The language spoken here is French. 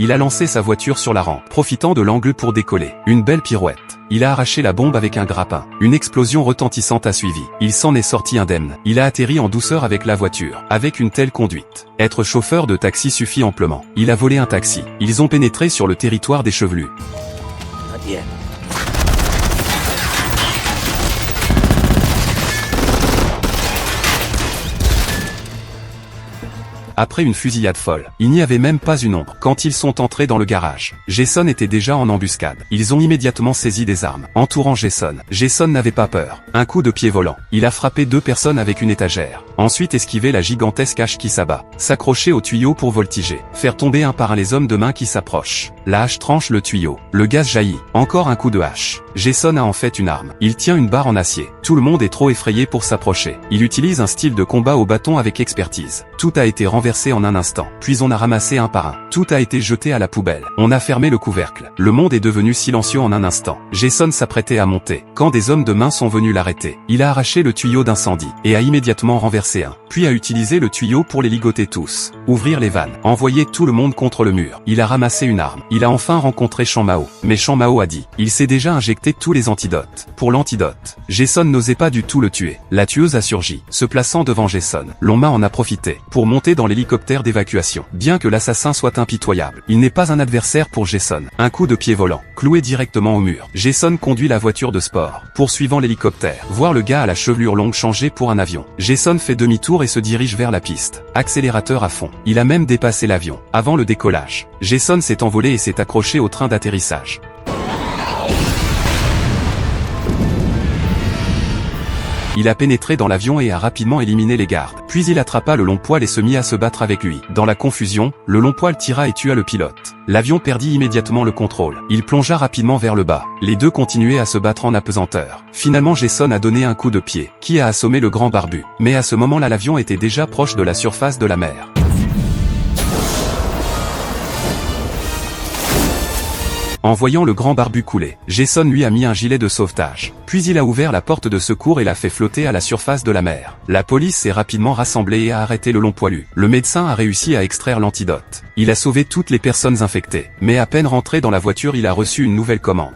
Il a lancé sa voiture sur la rampe, profitant de l'angle pour décoller. Une belle pirouette. Il a arraché la bombe avec un grappin. Une explosion retentissante a suivi. Il s'en est sorti indemne. Il a atterri en douceur avec la voiture. Avec une telle conduite, être chauffeur de taxi suffit amplement. Il a volé un taxi. Ils ont pénétré sur le territoire des chevelus. Après une fusillade folle, il n'y avait même pas une ombre. Quand ils sont entrés dans le garage, Jason était déjà en embuscade. Ils ont immédiatement saisi des armes, entourant Jason. Jason n'avait pas peur. Un coup de pied volant. Il a frappé 2 personnes avec une étagère. Ensuite esquivé la gigantesque hache qui s'abat. S'accrocher au tuyau pour voltiger. Faire tomber un par un les hommes de main qui s'approchent. La hache tranche le tuyau. Le gaz jaillit. Encore un coup de hache. Jason a en fait une arme. Il tient une barre en acier. Tout le monde est trop effrayé pour s'approcher. Il utilise un style de combat au bâton avec expertise. Tout a été renversé en un instant. Puis on a ramassé un par un. Tout a été jeté à la poubelle. On a fermé le couvercle. Le monde est devenu silencieux en un instant. Jason s'apprêtait à monter, quand des hommes de main sont venus l'arrêter. Il a arraché le tuyau d'incendie, et a immédiatement renversé un. Puis a utilisé le tuyau pour les ligoter tous. Ouvrir les vannes. Envoyer tout le monde contre le mur. Il a ramassé une arme. Il a enfin rencontré Champ Mao. Mais Champ Mao a dit. Il s'est déjà injecté tous les antidotes. Pour l'antidote, Jason n'osait pas du tout le tuer. La tueuse a surgi, se plaçant devant Jason. Longma en a profité, pour monter dans l'hélicoptère d'évacuation. Bien que l'assassin soit impitoyable, il n'est pas un adversaire pour Jason. Un coup de pied volant, cloué directement au mur. Jason conduit la voiture de sport, poursuivant l'hélicoptère. Voir le gars à la chevelure longue changer pour un avion. Jason fait demi-tour et se dirige vers la piste. Accélérateur à fond. Il a même dépassé l'avion. Avant le décollage, Jason s'est envolé et s'est accroché au train d'atterrissage. Il a pénétré dans l'avion et a rapidement éliminé les gardes. Puis il attrapa le long poil et se mit à se battre avec lui. Dans la confusion, le long poil tira et tua le pilote. L'avion perdit immédiatement le contrôle. Il plongea rapidement vers le bas. Les deux continuaient à se battre en apesanteur. Finalement Jason a donné un coup de pied, qui a assommé le grand barbu. Mais à ce moment-là l'avion était déjà proche de la surface de la mer. En voyant le grand barbu couler, Jason lui a mis un gilet de sauvetage. Puis il a ouvert la porte de secours et l'a fait flotter à la surface de la mer. La police s'est rapidement rassemblée et a arrêté le long poilu. Le médecin a réussi à extraire l'antidote. Il a sauvé toutes les personnes infectées. Mais à peine rentré dans la voiture il a reçu une nouvelle commande.